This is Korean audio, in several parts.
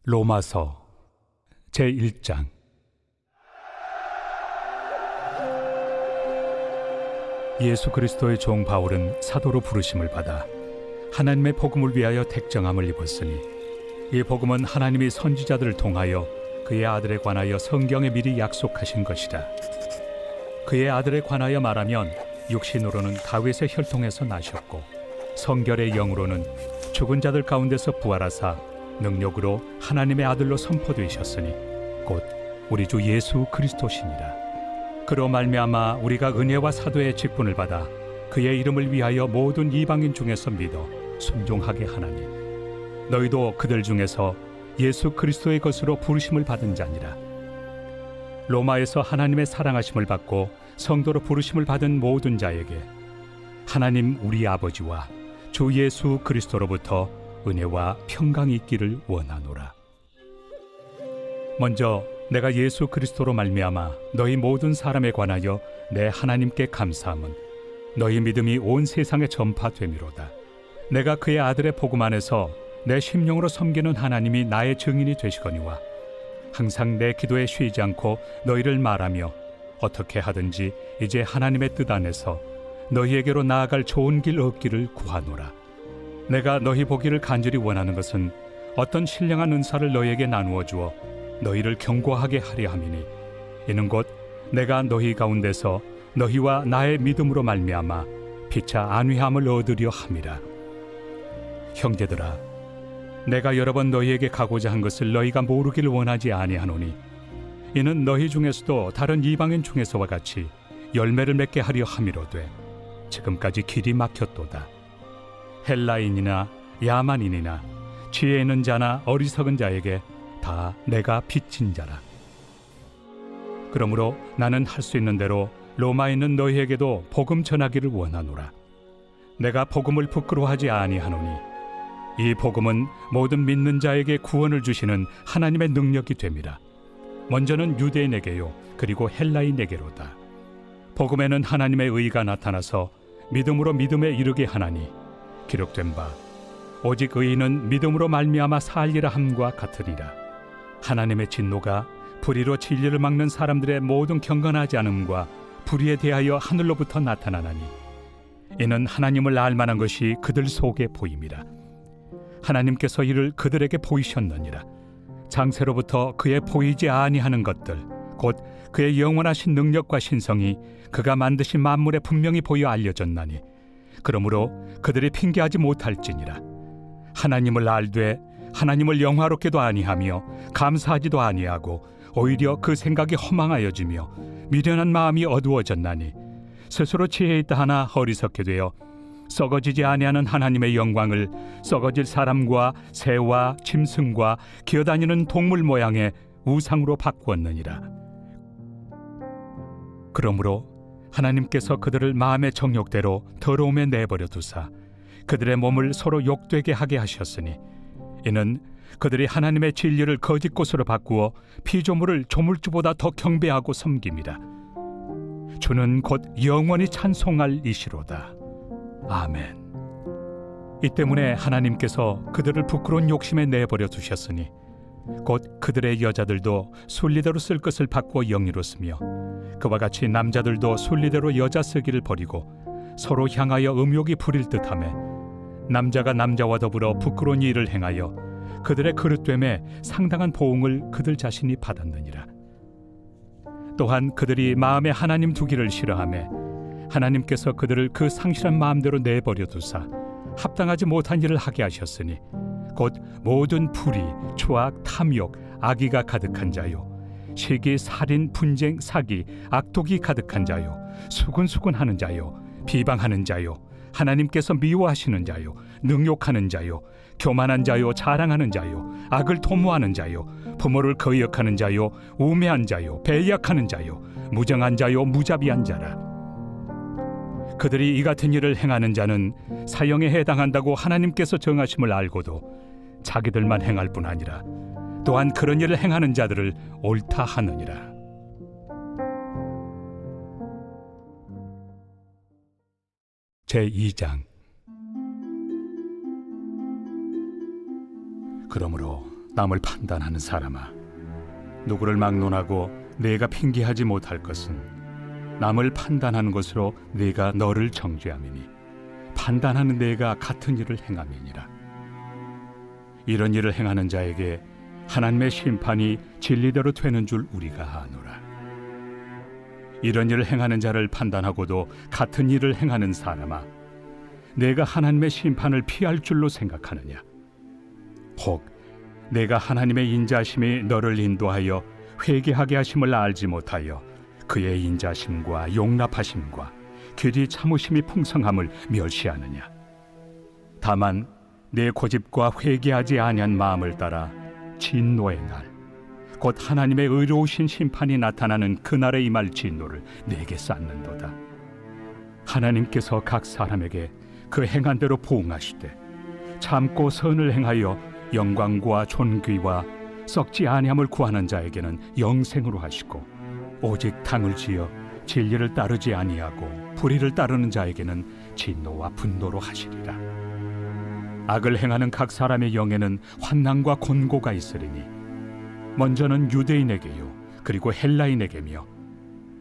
로마서 제1장. 예수 그리스도의 종 바울은 사도로 부르심을 받아 하나님의 복음을 위하여 택정함을 입었으니, 이 복음은 하나님이 선지자들을 통하여 그의 아들에 관하여 성경에 미리 약속하신 것이라. 그의 아들에 관하여 말하면 육신으로는 다윗의 혈통에서 나셨고, 성결의 영으로는 죽은 자들 가운데서 부활하사 능력으로 하나님의 아들로 선포되셨으니 곧 우리 주 예수 그리스도시니라. 그로 말미암아 우리가 은혜와 사도의 직분을 받아 그의 이름을 위하여 모든 이방인 중에서 믿어 순종하게 하나니, 너희도 그들 중에서 예수 그리스도의 것으로 부르심을 받은 자니라. 로마에서 하나님의 사랑하심을 받고 성도로 부르심을 받은 모든 자에게 하나님 우리 아버지와 주 예수 그리스도로부터 은혜와 평강이 있기를 원하노라. 먼저 내가 예수 그리스도로 말미암아 너희 모든 사람에 관하여 내 하나님께 감사함은 너희 믿음이 온 세상에 전파됨이로다. 내가 그의 아들의 복음 안에서 내 심령으로 섬기는 하나님이 나의 증인이 되시거니와, 항상 내 기도에 쉬지 않고 너희를 말하며 어떻게 하든지 이제 하나님의 뜻 안에서 너희에게로 나아갈 좋은 길 얻기를 구하노라. 내가 너희 보기를 간절히 원하는 것은 어떤 신령한 은사를 너희에게 나누어 주어 너희를 경고하게 하려 함이니, 이는 곧 내가 너희 가운데서 너희와 나의 믿음으로 말미암아 피차 안위함을 얻으려 함이라. 형제들아, 내가 여러 번 너희에게 가고자 한 것을 너희가 모르기를 원하지 아니하노니, 이는 너희 중에서도 다른 이방인 중에서와 같이 열매를 맺게 하려 함이로되 지금까지 길이 막혔도다. 헬라인이나 야만인이나 지혜 있는 자나 어리석은 자에게 다 내가 빚진 자라. 그러므로 나는 할 수 있는 대로 로마에 있는 너희에게도 복음 전하기를 원하노라. 내가 복음을 부끄러워하지 아니하노니, 이 복음은 모든 믿는 자에게 구원을 주시는 하나님의 능력이 됨이라. 먼저는 유대인에게요, 그리고 헬라인에게로다. 복음에는 하나님의 의가 나타나서 믿음으로 믿음에 이르게 하나니, 기록된 바 오직 의인은 믿음으로 말미암아 살리라 함과 같으니라. 하나님의 진노가 불의로 진리를 막는 사람들의 모든 경건하지 않음과 불의에 대하여 하늘로부터 나타나나니, 이는 하나님을 알만한 것이 그들 속에 보임이라. 하나님께서 이를 그들에게 보이셨느니라. 장세로부터 그의 보이지 아니하는 것들, 곧 그의 영원하신 능력과 신성이 그가 만드신 만물에 분명히 보여 알려졌나니, 그러므로 그들이 핑계하지 못할지니라. 하나님을 알되 하나님을 영화롭게도 아니하며 감사하지도 아니하고 오히려 그 생각이 허망하여지며 미련한 마음이 어두워졌나니, 스스로 지혜 있다 하나 어리석게 되어 썩어지지 아니하는 하나님의 영광을 썩어질 사람과 새와 짐승과 기어다니는 동물 모양의 우상으로 바꾸었느니라. 그러므로 하나님께서 그들을 마음의 정욕대로 더러움에 내버려 두사 그들의 몸을 서로 욕되게 하게 하셨으니, 이는 그들이 하나님의 진리를 거짓 것으로 바꾸어 피조물을 조물주보다 더 경배하고 섬깁니다. 주는 곧 영원히 찬송할 이시로다. 아멘. 이 때문에 하나님께서 그들을 부끄러운 욕심에 내버려 두셨으니, 곧 그들의 여자들도 순리대로 쓸 것을 바꾸어 영리로 쓰며, 그와 같이 남자들도 순리대로 여자 쓰기를 버리고 서로 향하여 음욕이 부릴 듯하며, 남자가 남자와 더불어 부끄러운 일을 행하여 그들의 그릇됨에 상당한 보응을 그들 자신이 받았느니라. 또한 그들이 마음에 하나님 두기를 싫어하며 하나님께서 그들을 그 상실한 마음대로 내버려 두사 합당하지 못한 일을 하게 하셨으니, 곧 모든 불의, 추악, 탐욕, 악의가 가득한 자요, 시기, 살인, 분쟁, 사기, 악독이 가득한 자요, 수근수근하는 자요, 비방하는 자요, 하나님께서 미워하시는 자요, 능욕하는 자요, 교만한 자요, 자랑하는 자요, 악을 도모하는 자요, 부모를 거역하는 자요, 우매한 자요, 배약하는 자요, 무정한 자요, 무자비한 자라. 그들이 이 같은 일을 행하는 자는 사형에 해당한다고 하나님께서 정하심을 알고도 자기들만 행할 뿐 아니라 또한 그런 일을 행하는 자들을 옳다 하느니라. 제2장. 그러므로 남을 판단하는 사람아, 누구를 막론하고 내가 핑계하지 못할 것은 남을 판단하는 것으로 네가 너를 정죄함이니 판단하는 내가 같은 일을 행함이니라. 이런 일을 행하는 자에게 하나님의 심판이 진리대로 되는 줄 우리가 아노라. 이런 일을 행하는 자를 판단하고도 같은 일을 행하는 사람아, 내가 하나님의 심판을 피할 줄로 생각하느냐? 혹 내가 하나님의 인자심이 너를 인도하여 회개하게 하심을 알지 못하여 그의 인자심과 용납하심과 길이 참으심이 풍성함을 멸시하느냐? 다만 내 고집과 회개하지 아니한 마음을 따라 진노의 날, 곧 하나님의 의로우신 심판이 나타나는 그날에 임할 진노를 내게 쌓는도다. 하나님께서 각 사람에게 그 행한 대로 보응하시되 참고 선을 행하여 영광과 존귀와 썩지 아니함을 구하는 자에게는 영생으로 하시고, 오직 당을 지어 진리를 따르지 아니하고 불의를 따르는 자에게는 진노와 분노로 하시리라. 악을 행하는 각 사람의 영에는 환난과 곤고가 있으리니 먼저는 유대인에게요 그리고 헬라인에게며,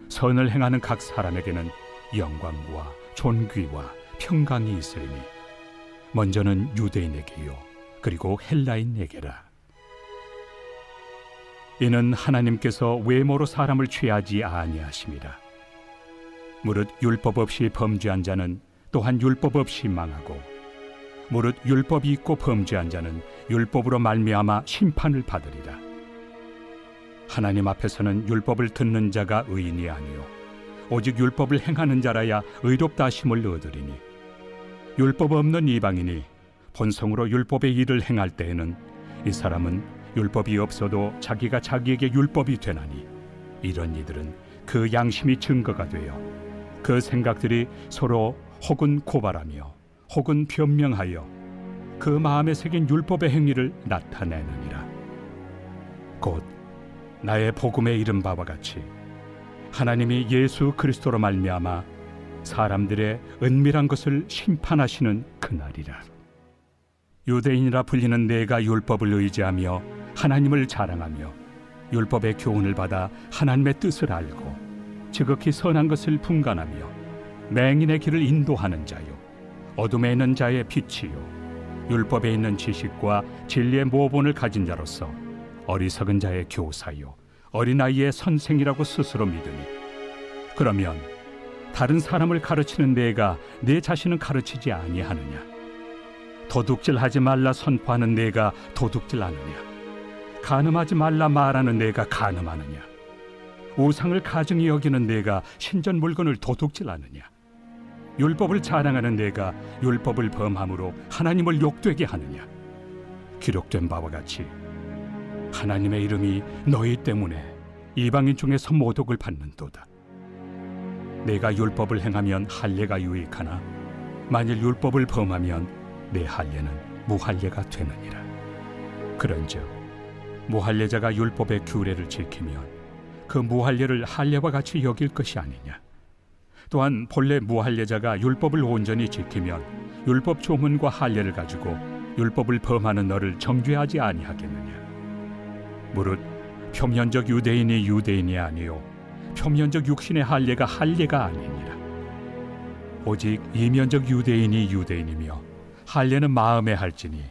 선을 행하는 각 사람에게는 영광과 존귀와 평강이 있으리니 먼저는 유대인에게요 그리고 헬라인에게라. 이는 하나님께서 외모로 사람을 취하지 아니하심이라. 무릇 율법 없이 범죄한 자는 또한 율법 없이 망하고, 무릇 율법이 있고 범죄한 자는 율법으로 말미암아 심판을 받으리라. 하나님 앞에서는 율법을 듣는 자가 의인이 아니요 오직 율법을 행하는 자라야 의롭다 하심을 얻으리니, 율법 없는 이방인이 본성으로 율법의 일을 행할 때에는 이 사람은 율법이 없어도 자기가 자기에게 율법이 되나니, 이런 이들은 그 양심이 증거가 되어 그 생각들이 서로 혹은 고발하며 혹은 변명하여 그 마음에 새긴 율법의 행위를 나타내느니라. 곧 나의 복음에 이른 바와 같이 하나님이 예수 그리스도로 말미암아 사람들의 은밀한 것을 심판하시는 그날이라. 유대인이라 불리는 내가 율법을 의지하며 하나님을 자랑하며 율법의 교훈을 받아 하나님의 뜻을 알고 지극히 선한 것을 분간하며 맹인의 길을 인도하는 자요 어둠에 있는 자의 빛이요 율법에 있는 지식과 진리의 모본을 가진 자로서 어리석은 자의 교사요 어린아이의 선생이라고 스스로 믿으니, 그러면 다른 사람을 가르치는 내가 내 자신은 가르치지 아니하느냐? 도둑질하지 말라 선포하는 내가 도둑질하느냐? 간음하지 말라 말하는 내가 간음하느냐? 우상을 가증히 여기는 내가 신전 물건을 도둑질하느냐? 율법을 자랑하는 내가 율법을 범함으로 하나님을 욕되게 하느냐? 기록된 바와 같이 하나님의 이름이 너희 때문에 이방인 중에서 모독을 받는도다. 내가 율법을 행하면 할례가 유익하나 만일 율법을 범하면 내 할례는 무할례가 되느니라. 그런즉 무할례자가 율법의 규례를 지키면 그 무할례를 할례와 같이 여길 것이 아니냐? 또한 본래 무할례자가 율법을 온전히 지키면 율법 조문과 할례를 가지고 율법을 범하는 너를 정죄하지 아니하겠느냐? 무릇 표면적 유대인이 유대인이 아니요 표면적 육신의 할례가 할례가 아니니라. 오직 이면적 유대인이 유대인이며 할례는 마음에 할지니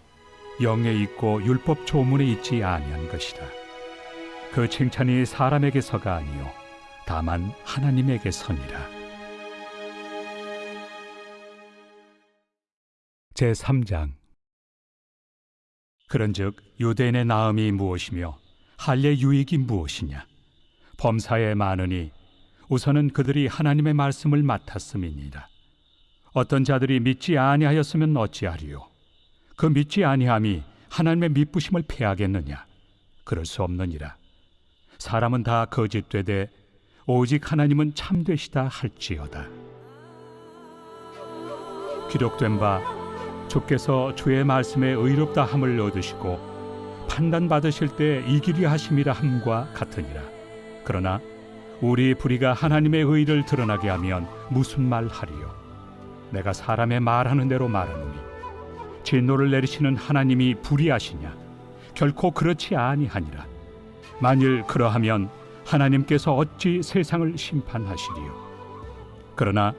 영에 있고 율법 조문에 있지 아니한 것이라. 그 칭찬이 사람에게서가 아니요 다만 하나님에게서니라. 제3장. 그런즉 유대인의 나음이 무엇이며 할례 유익이 무엇이냐? 범사에 많으니 우선은 그들이 하나님의 말씀을 맡았음이니라. 어떤 자들이 믿지 아니하였으면 어찌하리요? 그 믿지 아니함이 하나님의 미쁘심을 패하겠느냐? 그럴 수 없느니라. 사람은 다 거짓되되 오직 하나님은 참되시다 할지어다. 기록된 바 주께서 주의 말씀에 의롭다 함을 얻으시고 판단받으실 때 이기리 하심이라 함과 같으니라. 그러나 우리 불의가 하나님의 의를 드러나게 하면 무슨 말 하리요? 내가 사람의 말하는 대로 말하노니 진노를 내리시는 하나님이 불의하시냐? 결코 그렇지 아니하니라. 만일 그러하면 하나님께서 어찌 세상을 심판하시리요? 그러나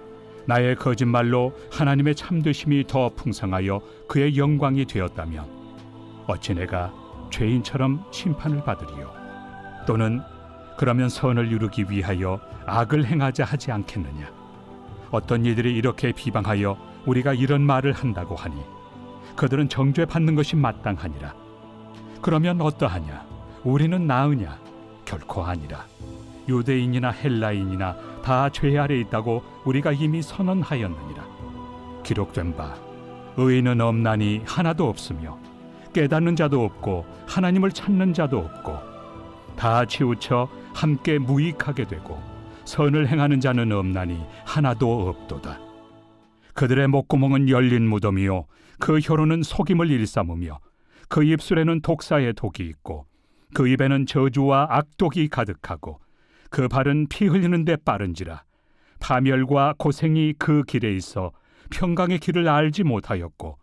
나의 거짓말로 하나님의 참되심이 더 풍성하여 그의 영광이 되었다면 어찌 내가 죄인처럼 심판을 받으리요? 또는 그러면 선을 이루기 위하여 악을 행하자 하지 않겠느냐? 어떤 이들이 이렇게 비방하여 우리가 이런 말을 한다고 하니 그들은 정죄받는 것이 마땅하니라. 그러면 어떠하냐? 우리는 나으냐? 결코 아니라. 유대인이나 헬라인이나 다 죄 아래 있다고 우리가 이미 선언하였느니라. 기록된 바 의인은 없나니 하나도 없으며 깨닫는 자도 없고 하나님을 찾는 자도 없고 다 치우쳐 함께 무익하게 되고 선을 행하는 자는 없나니 하나도 없도다. 그들의 목구멍은 열린 무덤이요 그 혀로는 속임을 일삼으며 그 입술에는 독사의 독이 있고 그 입에는 저주와 악독이 가득하고 그 발은 피 흘리는 데 빠른지라. 파멸과 고생이 그 길에 있어 평강의 길을 알지 못하였고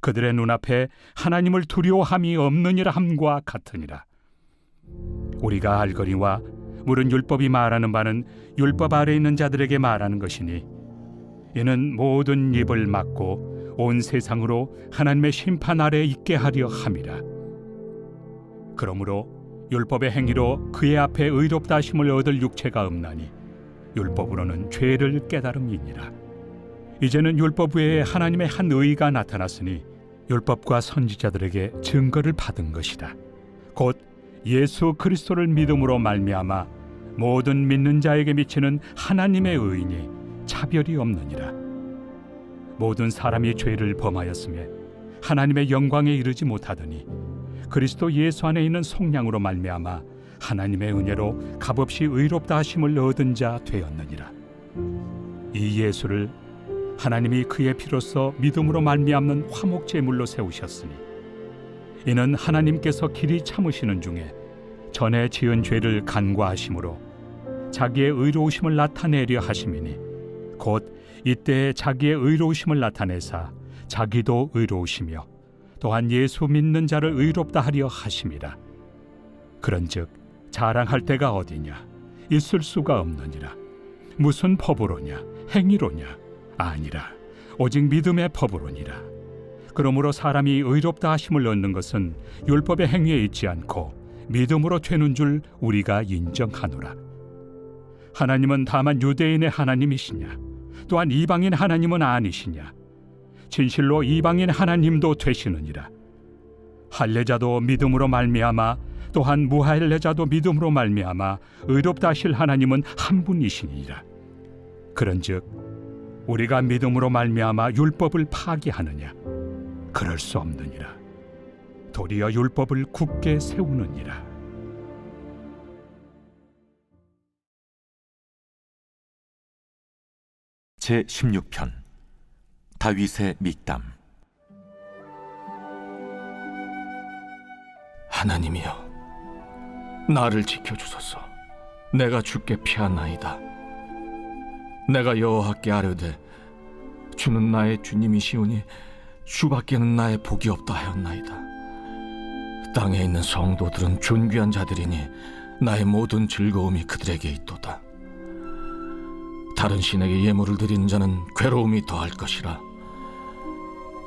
그들의 눈앞에 하나님을 두려워함이 없느니라 함과 같으니라. 우리가 알거니와 물은 율법이 말하는 바는 율법 아래 있는 자들에게 말하는 것이니 이는 모든 입을 막고 온 세상으로 하나님의 심판 아래 있게 하려 함이라. 그러므로 율법의 행위로 그의 앞에 의롭다 하심을 얻을 육체가 없나니 율법으로는 죄를 깨달음이니라. 이제는 율법 외에 하나님의 한 의가 나타났으니 율법과 선지자들에게 증거를 받은 것이다. 곧 예수 그리스도를 믿음으로 말미암아 모든 믿는 자에게 미치는 하나님의 의인이 차별이 없느니라. 모든 사람이 죄를 범하였음에 하나님의 영광에 이르지 못하더니 그리스도 예수 안에 있는 속량으로 말미암아 하나님의 은혜로 값없이 의롭다 하심을 얻은 자 되었느니라. 이 예수를 하나님이 그의 피로써 믿음으로 말미암는 화목제물로 세우셨으니 이는 하나님께서 길이 참으시는 중에 전에 지은 죄를 간과하심으로 자기의 의로우심을 나타내려 하심이니 곧 이때에 자기의 의로우심을 나타내사 자기도 의로우시며 또한 예수 믿는 자를 의롭다 하려 하심이라. 그런즉 자랑할 때가 어디냐? 있을 수가 없느니라. 무슨 법으로냐? 행위로냐? 아니라 오직 믿음의 법으로니라. 그러므로 사람이 의롭다 하심을 얻는 것은 율법의 행위에 있지 않고 믿음으로 되는 줄 우리가 인정하노라. 하나님은 다만 유대인의 하나님이시냐? 또한 이방인 하나님은 아니시냐? 진실로 이방인 하나님도 되시느니라. 할례자도 믿음으로 말미암아 또한 무할례자도 믿음으로 말미암아 의롭다 하실 하나님은 한 분이시니라. 그런즉 우리가 믿음으로 말미암아 율법을 파기하느냐? 그럴 수 없느니라. 도리어 율법을 굳게 세우느니라. 제16편 다윗의 믹담. 하나님이여, 나를 지켜주소서. 내가 주께 피하나이다. 내가 여호와께 아뢰되 주는 나의 주님이시오니 주밖에는 나의 복이 없다 하였나이다. 땅에 있는 성도들은 존귀한 자들이니 나의 모든 즐거움이 그들에게 있도다. 다른 신에게 예물을 드리는 자는 괴로움이 더할 것이라.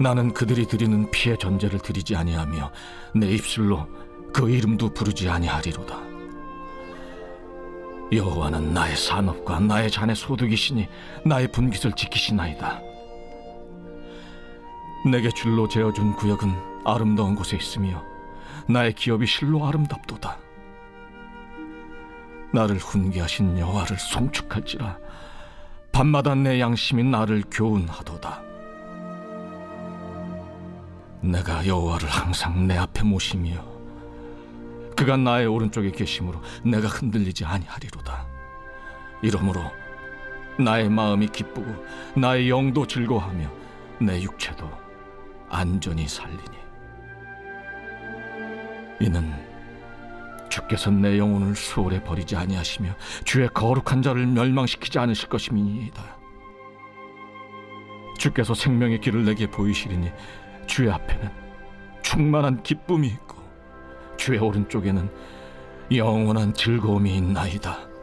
나는 그들이 드리는 피의 전제를 드리지 아니하며 내 입술로 그 이름도 부르지 아니하리로다. 여호와는 나의 산업과 나의 잔의 소득이시니 나의 분깃을 지키시나이다. 내게 줄로 재어준 구역은 아름다운 곳에 있으며 나의 기업이 실로 아름답도다. 나를 훈계하신 여호와를 송축할지라. 밤마다 내 양심이 나를 교훈하도다. 내가 여호와를 항상 내 앞에 모시며 그가 나의 오른쪽에 계심으로 내가 흔들리지 아니하리로다. 이러므로 나의 마음이 기쁘고 나의 영도 즐거워하며 내 육체도 안전히 살리니 이는 주께서 내 영혼을 수월에 버리지 아니하시며 주의 거룩한 자를 멸망시키지 않으실 것임이니이다. 주께서 생명의 길을 내게 보이시리니 주의 앞에는 충만한 기쁨이 있고 주의 오른쪽에는 영원한 즐거움이 있나이다.